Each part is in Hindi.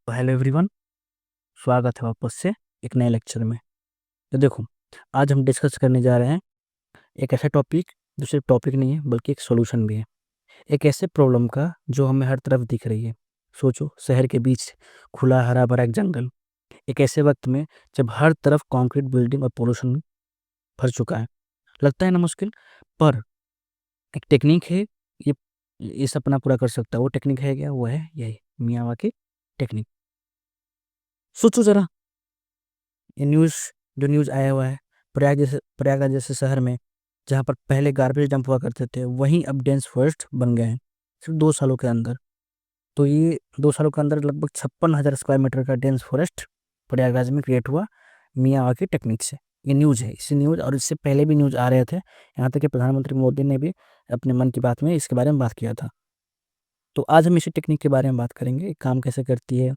तो हेलो एवरीवन, स्वागत है वापस से एक नए लेक्चर में। तो देखो, आज हम डिस्कस करने जा रहे हैं एक ऐसा टॉपिक जो सिर्फ टॉपिक नहीं है बल्कि एक सॉल्यूशन भी है। एक ऐसे प्रॉब्लम का जो हमें हर तरफ दिख रही है। सोचो, शहर के बीच खुला हरा भरा एक जंगल, एक ऐसे वक्त में जब हर तरफ कंक्रीट बिल्डिंग और पोल्यूशन भर चुका है। लगता है ना मुश्किल, पर एक टेक्निक है, ये ये सपना पूरा कर सकता है। वो टेक्निक है क्या? वो है यही मियावाकी टेक्निक। सोचो जरा, ये न्यूज़ आया हुआ है, प्रयागराज जैसे शहर में, जहाँ पर पहले गार्बेज डंप हुआ करते थे, वहीं अब डेंस फॉरेस्ट बन गए हैं सिर्फ 2 सालों के अंदर। तो ये 2 सालों के अंदर लगभग 56,000 स्क्वायर मीटर का डेंस फॉरेस्ट प्रयागराज में क्रिएट हुआ मियावाकी टेक्निक से। ये न्यूज़ है, इसी न्यूज़ और इससे पहले भी न्यूज़ आ रहे थे। यहाँ तक कि प्रधानमंत्री मोदी ने भी अपने मन की बात में इसके बारे में बात किया था। तो आज हम इसी टेक्निक के बारे में बात करेंगे, काम कैसे करती है,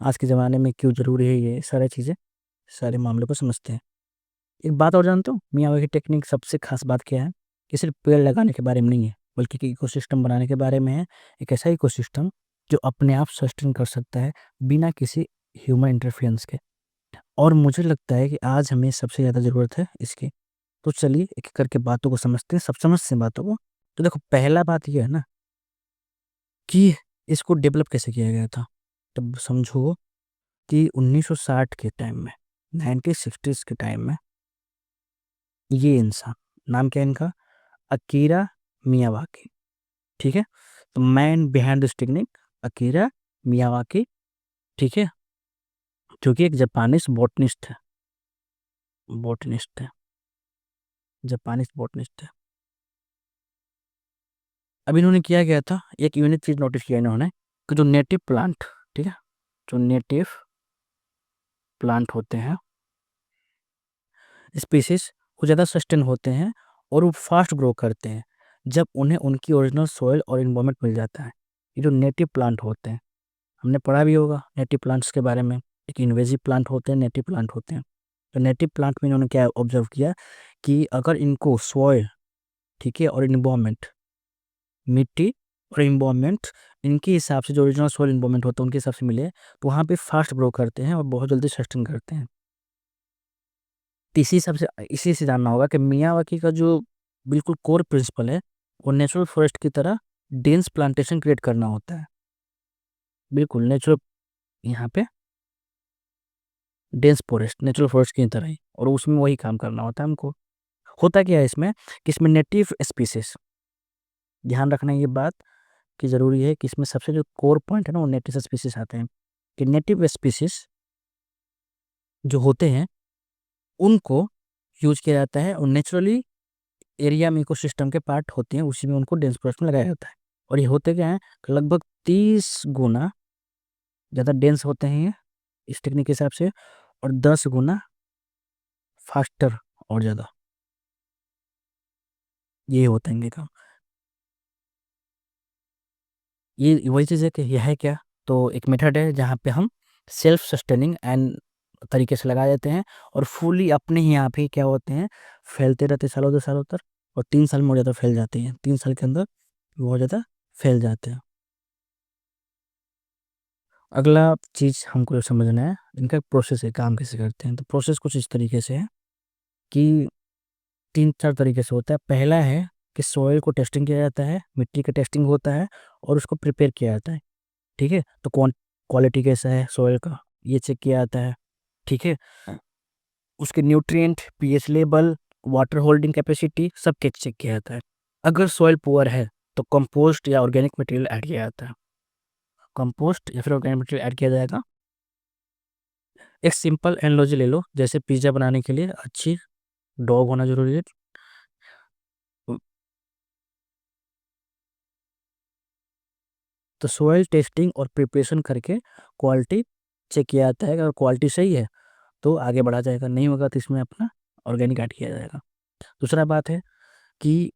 आज के ज़माने में क्यों ज़रूरी है, ये सारी चीज़ें, सारे मामलों को समझते हैं। एक बात और जानते हो, मियावाकी टेक्निक सबसे खास बात क्या है? कि सिर्फ पेड़ लगाने के बारे में नहीं है, बल्कि एक इकोसिस्टम बनाने के बारे में है। एक ऐसा इकोसिस्टम जो अपने आप सस्टेन कर सकता है बिना किसी ह्यूमन इंटरफेरेंस के। और मुझे लगता है कि आज हमें सबसे ज़्यादा ज़रूरत है इसकी। तो चलिए एक-एक करके बातों को समझते हैं, सब समझते हैं बातों को। तो देखो, पहला बात ये है ना कि इसको डेवलप कैसे किया गया था। तब समझो कि 1960 के टाइम में, 1960s के टाइम में, ये इंसान, नाम क्या है इनका? Akira Miyawaki. ठीक है? तो man behind this technique Akira Miyawaki. ठीक है? जो कि एक जापानीज़ बॉटनिस्ट है, बॉटनिस्ट है, जापानीज़ बॉटनिस्ट है। अब इन्होंने किया क्या था, एक यूनिक चीज़ नोटिस किया इन्होंने कि जो नेटिव प्लांट, ठीक है? जो नेटिव प्लांट होते हैं, स्पीशीज़, वो ज़्यादा सस्टेन होते हैं और वो फास्ट ग्रो करते हैं जब उन्हें उनकी ओरिजिनल सॉइल और एनवायरनमेंट मिल जाता है। ये जो नेटिव प्लांट होते हैं, हमने पढ़ा भी होगा नेटिव प्लांट्स के बारे में। एक इन्वेजिव प्लांट होते हैं, नेटिव प्लांट होते हैं। तो नेटिव प्लांट में इन्होंने क्या ऑब्जर्व किया कि अगर इनको सॉइल, ठीक है, और एनवायरनमेंट, मिट्टी और एनवायरनमेंट इनके हिसाब से, जो ओरिजिनल सॉइल एनवायरनमेंट होता है उनके हिसाब से मिले, तो वहाँ पे फास्ट ग्रो करते हैं और बहुत जल्दी सस्टेन करते हैं। तो इसी से जानना होगा कि मियावाकी का जो बिल्कुल कोर प्रिंसिपल है, वो नेचुरल फॉरेस्ट की तरह डेंस प्लांटेशन क्रिएट करना होता है। बिल्कुल नेचुरल, यहाँ पे डेंस फॉरेस्ट नेचुरल फॉरेस्ट की तरह ही, और उसमें वही काम करना होता है हमको। होता क्या है इसमें कि इसमें नेटिव स्पीसीज, ध्यान रखना ये बात कि ज़रूरी है कि इसमें सबसे जो कोर पॉइंट है ना, वो नेटिव स्पीसीज आते हैं। कि नेटिव स्पीसीज जो होते हैं उनको यूज किया जाता है और नेचुरली एरिया में इकोसिस्टम के पार्ट होते हैं, उसी में उनको डेंस फॉरेस्ट में लगाया जाता है। और ये होते क्या हैं कि लगभग 30 गुना ज़्यादा डेंस होते हैं ये, इस टेक्निक के हिसाब से, और 10 गुना फास्टर और ज़्यादा, ये होता है इनके काम। ये वही चीज़ है कि यह है क्या? तो एक मेथड है जहाँ पे हम सेल्फ सस्टेनिंग एंड तरीके से लगा देते हैं और फुली अपने ही आप ही क्या होते हैं, फैलते रहते हैं सालों दो सालों तक, और 3 साल में और ज़्यादा फैल जाते हैं। 3 साल के अंदर बहुत ज़्यादा फैल जाते हैं। अगला चीज़ हमको समझना है, इनका प्रोसेस है, काम कैसे करते हैं। तो प्रोसेस कुछ इस तरीके से है कि 3-4 तरीके से होता है। पहला है कि सॉइल को टेस्टिंग किया जाता है, मिट्टी का टेस्टिंग होता है और उसको प्रिपेयर किया जाता है। ठीक है? तो क्वालिटी कैसा है सॉइल का, ये चेक किया जाता है। ठीक है? उसके nutrient, pH level, water holding capacity सब चेक किया जाता है। अगर सॉइल पुअर है तो कंपोस्ट या ऑर्गेनिक मटेरियल ऐड किया जाता है। कंपोस्ट या फिर ऑर्गेनिक मटेरियल ऐड किया जाएगा। एक सिंपल एनालॉजी ले लो, जैसे पिज़्ज़ा बनाने के लिए अच्छी डॉग होना ज़रूरी है। तो सॉइल टेस्टिंग और प्रिपरेशन करके क्वालिटी चेक किया जाता है। अगर क्वालिटी सही है तो आगे बढ़ा जाएगा, नहीं होगा तो इसमें अपना ऑर्गेनिक ऐड किया जाएगा। दूसरा बात है कि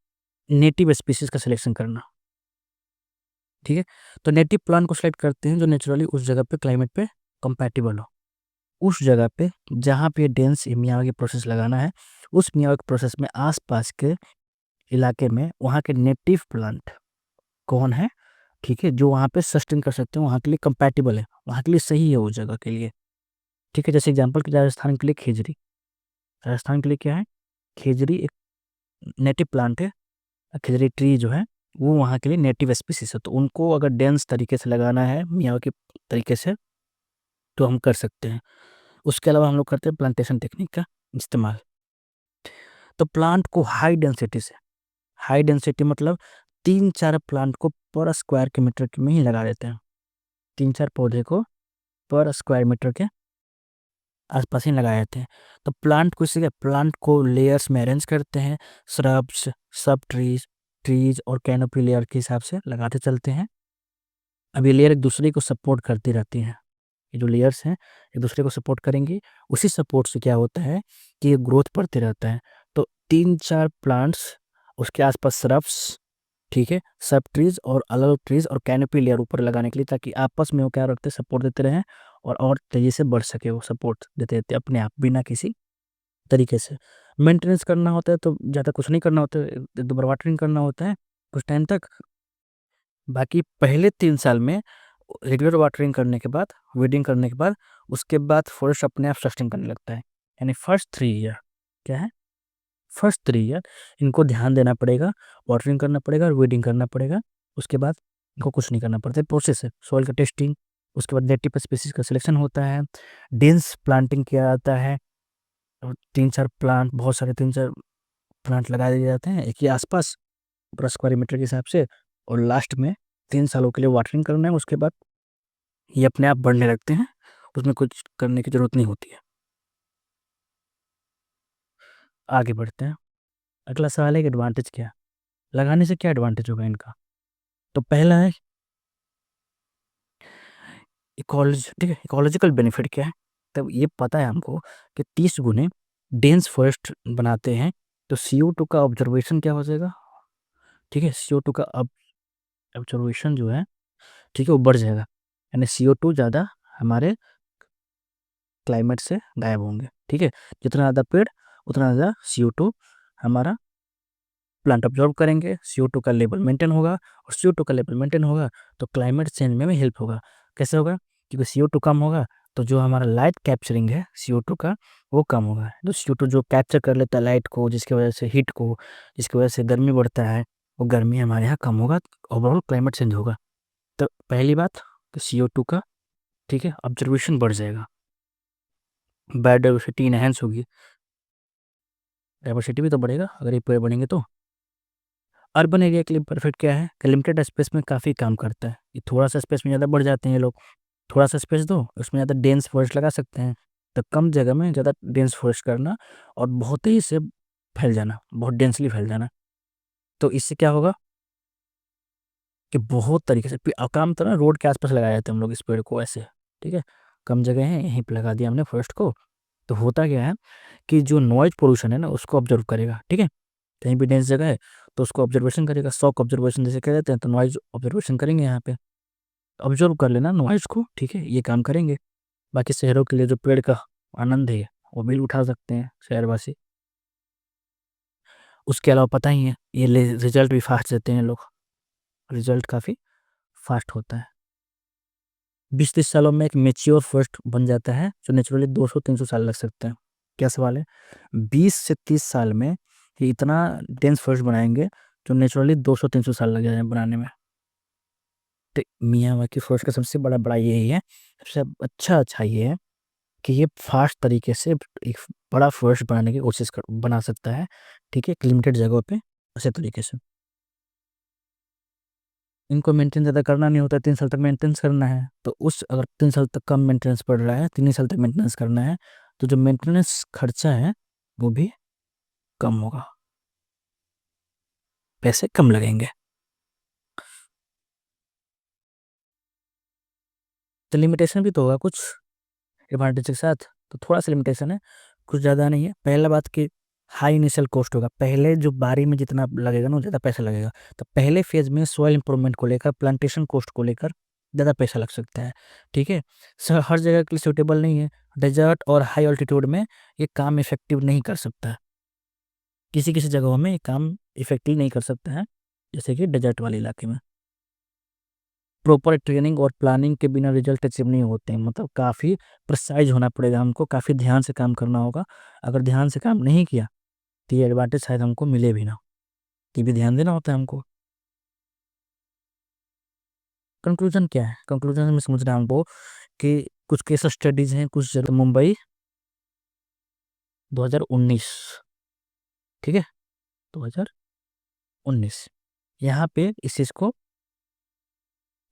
नेटिव स्पीशीज़ का सिलेक्शन करना। ठीक है? तो नेटिव प्लांट को सेलेक्ट करते हैं जो नेचुरली उस जगह पे, क्लाइमेट पे कंपैटिबल हो। उस जगह पे जहाँ पे डेंस मियावाकी प्रोसेस लगाना है, उस मियावाकी प्रोसेस में आस-पास के इलाके में वहाँ के नेटिव प्लांट कौन है? ठीक है, जो वहाँ पे सस्टेन कर सकते हैं, वहाँ के लिए कंपैटिबल है, वहाँ के लिए सही है उस जगह के लिए। ठीक है, जैसे एग्जांपल कि राजस्थान के लिए खेजड़ी, राजस्थान के लिए क्या है, खेजड़ी एक नेटिव प्लांट है, खेजड़ी ट्री जो है वो वहाँ के लिए नेटिव स्पीसीज है, तो उनको अगर डेंस तरीके से लगाना है मियावाकी तरीके से तो हम कर सकते हैं। उसके अलावा हम लोग करते हैं प्लांटेशन टेक्निक का इस्तेमाल। तो प्लांट को हाई डेंसिटी से, हाई डेंसिटी मतलब 3-4 प्लांट को पर स्क्वायर किलोमीटर में ही लगा देते हैं, 3-4 पौधे को पर स्क्वायर मीटर के आसपास ही लगाए जाते हैं। तो प्लांट को इसी प्लांट को लेयर्स में अरेंज करते हैं, श्रब्स, सब ट्रीज, ट्रीज और कैनोपी लेयर के हिसाब से लगाते चलते हैं। अब ये लेयर एक दूसरे को सपोर्ट करती रहती हैं, ये जो लेयर्स हैं एक दूसरे को सपोर्ट करेंगी, उसी सपोर्ट से क्या होता है कि ये ग्रोथ बढ़ते रहता है। तो 3-4 प्लांट्स, उसके आसपास श्रब्स, ठीक है, सब ट्रीज और अलग ट्रीज और कैनोपी लेयर ऊपर लगाने के लिए, ताकि आपस में वो क्या रखते सपोर्ट देते रहें और तेजी से बढ़ सके, वो सपोर्ट देते रहते अपने आप बिना किसी तरीके से। मेंटेनेंस करना होता है तो ज़्यादा कुछ नहीं करना होता है, 1-2 बार वाटरिंग करना होता है कुछ टाइम तक। बाकी पहले 3 साल में रेगुलर वाटरिंग करने के बाद, वीडिंग करने के बाद, उसके बाद फॉरेस्ट अपने आप सस्टेन करने लगता है। यानी फर्स्ट 3 ईयर क्या है, फर्स्ट 3 ईयर इनको ध्यान देना पड़ेगा, वाटरिंग करना पड़ेगा और वीडिंग करना पड़ेगा। उसके बाद इनको कुछ नहीं करना पड़ता है, प्रोसेस है, सॉइल का टेस्टिंग, उसके बाद नेटिव स्पीसीज का सिलेक्शन होता है, डेंस प्लांटिंग किया जाता है, और 3-4 प्लांट, बहुत सारे 3-4 प्लांट लगा दिए जाते हैं एक ही आसपास पर स्क्वायर मीटर के हिसाब से, और लास्ट में 3 सालों के लिए वाटरिंग करना है। उसके बाद ये अपने आप बढ़ने लगते हैं, उसमें कुछ करने की ज़रूरत नहीं होती है। आगे बढ़ते हैं, अगला सवाल है कि एडवांटेज क्या है, लगाने से क्या एडवांटेज होगा इनका। तो पहला है ठीक है, इकोलॉजिकल बेनिफिट क्या है, तब ये पता है हमको कि 30 गुने डेंस फॉरेस्ट बनाते हैं, तो CO2 का ऑब्जर्वेशन क्या हो जाएगा, ठीक है, CO2 का ऑब्जर्वेशन जो है, ठीक है, वो बढ़ जाएगा, यानी CO2 ज़्यादा हमारे क्लाइमेट से गायब होंगे। ठीक है, जितना ज़्यादा पेड़ उतना ज़्यादा CO2 हमारा प्लांट ऑब्जॉर्व करेंगे, CO2 का लेवल मेंटेन होगा, और CO2 का लेवल मेंटेन होगा तो क्लाइमेट चेंज में भी हेल्प होगा। कैसे होगा, क्योंकि CO2 कम होगा तो जो हमारा लाइट कैप्चरिंग है CO2 का वो कम होगा। जो CO2 जो कैप्चर कर लेता है लाइट को, जिसकी वजह से हीट को, जिसकी वजह से गर्मी बढ़ता है, वो गर्मी हमारे यहाँ कम होगा, ओवरऑल क्लाइमेट चेंज होगा। तो पहली बात कि CO2 का, ठीक है, ऑब्जर्वेशन बढ़ जाएगा, बायोडाइवर्सिटी इनहेंस होगी, डाइवर्सिटी भी तो बढ़ेगा अगर ये पेड़ बढ़ेंगे तो। अर्बन एरिया के लिए परफेक्ट क्या है कि लिमिटेड स्पेस में काफ़ी काम करता है, ये थोड़ा सा स्पेस में ज़्यादा बढ़ जाते हैं ये लोग, थोड़ा सा स्पेस दो उसमें ज़्यादा डेंस फॉरेस्ट लगा सकते हैं, तो कम जगह में ज़्यादा डेंस फॉरेस्ट करना और बहुत ही से फैल जाना, बहुत डेंसली फैल जाना। तो इससे क्या होगा कि बहुत तरीके से काम तो ना रोड के आसपास लगाए जाते हैं हम लोग इस पेड़ को ऐसे, ठीक है, कम जगह है यहीं पर लगा दिया हमने फॉरेस्ट को, तो होता क्या है कि जो नॉइज पोल्यूशन है ना उसको ऑब्जर्व करेगा। ठीक है, कहीं भी डेंस जगह है तो उसको ऑब्जर्वेशन करेगा, शॉक ऑब्जर्वेशन जैसे कह देते हैं, तो नॉइज ऑब्जर्वेशन करेंगे यहाँ पे, ऑब्जर्व कर लेना नॉइज को, ठीक है, ये काम करेंगे। बाकी शहरों के लिए जो पेड़ का आनंद है वो भी उठा सकते हैं शहरवासी। उसके अलावा पता ही है ये रिजल्ट भी फास्ट देते हैं लोग, रिजल्ट काफ़ी फास्ट होता है। 20-30 सालों में एक मेच्योर फॉरेस्ट बन जाता है, जो नेचुरली 200-300 साल लग सकते हैं। क्या सवाल है, 20 से 30 साल में ये इतना डेंस फॉरेस्ट बनाएंगे जो नेचुरली 200-300 साल लग जाए बनाने में। तो मियावाकी फॉरेस्ट का सबसे बड़ा बड़ा यही है, सबसे अच्छा ये है कि ये फास्ट तरीके से एक बड़ा फॉरेस्ट बनाने की कोशिश कर बना सकता है। ठीक है, एक लिमिटेड जगहों पे अच्छे तरीके से। इनको मेंटेन ज़्यादा करना नहीं होता है, 3 साल तक मेंटेनेंस करना है, तो उस अगर 3 साल तक कम मेंटेनेंस पड़ रहा है, 3 ही साल तक मेंटेनेंस करना है, तो जो मेंटेनेंस खर्चा है वो भी कम होगा, पैसे कम लगेंगे। तो लिमिटेशन भी तो होगा कुछ एडवांटेज के साथ, तो थोड़ा-सा लिमिटेशन है, कुछ ज़्यादा नहीं है। पहला बात कि हाई इनिशियल कॉस्ट होगा, पहले जो बारी में जितना लगेगा ना, ज़्यादा पैसा लगेगा। तो पहले फ़ेज़ में सॉइल इम्प्रूवमेंट को लेकर, प्लांटेशन कॉस्ट को लेकर ज़्यादा पैसा लग सकता है, ठीक है? हर जगह के लिए सूटेबल नहीं है। डेज़र्ट और हाई अल्टीट्यूड में ये काम इफ़ेक्टिव नहीं कर सकता है। किसी-किसी जगहों में ये काम इफ़ेक्टिव नहीं कर सकता है, जैसे कि डेज़र्ट वाले इलाके में। प्रॉपर ट्रेनिंग और प्लानिंग के बिना रिजल्ट अचीव नहीं होते हैं। मतलब काफ़ी प्रिसाइज होना पड़ेगा हमको, काफ़ी ध्यान से काम करना होगा। अगर ध्यान से काम नहीं किया तो ये एडवांटेज शायद हमको मिले भी ना, ये भी ध्यान देना होता है हमको। कंक्लूजन क्या है? कंक्लूजन में समझना है हमको कि कुछ केस स्टडीज हैं, कुछ जगह मुंबई 2019, ठीक है, 2019 यहाँ पे इस चीज़ को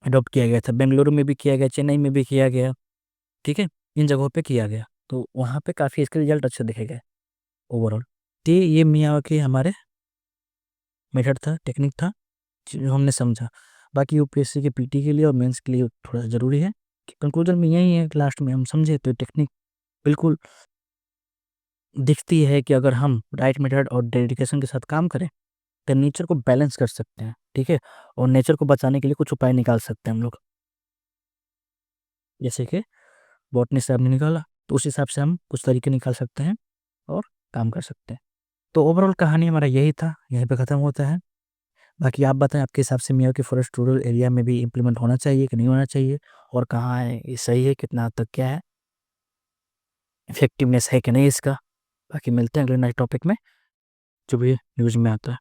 अडॉप्ट किया गया था। बेंगलुरु में भी किया गया, चेन्नई में भी किया गया, ठीक है, इन जगहों पे किया गया। तो वहाँ पे काफ़ी इसके रिजल्ट अच्छे देखे गए ओवरऑल। तो ये मियावाकी हमारे मेथड था, टेक्निक था जो हमने समझा। बाकी यूपीएससी के पीटी के लिए और मेंस के लिए थोड़ा ज़रूरी है। कंक्लूजन में यही है कि लास्ट में हम समझे तो टेक्निक बिल्कुल दिखती है कि अगर हम राइट मेथड और डेडिकेशन के साथ काम करें तो नेचर को बैलेंस कर सकते हैं, ठीक है, और नेचर को बचाने के लिए कुछ उपाय निकाल सकते हैं हम लोग। जैसे कि बॉटनी से हमने निकाला, तो उस हिसाब से हम कुछ तरीके निकाल सकते हैं और काम कर सकते हैं। तो ओवरऑल कहानी हमारा यही था, यहीं पे ख़त्म होता है। बाकी आप बताएं आपके हिसाब से मियावाकी फॉरेस्ट रूरल एरिया में भी इम्प्लीमेंट होना चाहिए कि नहीं होना चाहिए, और कहाँ है ये सही है, कितना हद तक क्या है, इफेक्टिवनेस है कि नहीं इसका। बाकी मिलते हैं अगले नए टॉपिक में जो भी न्यूज़ में आता है।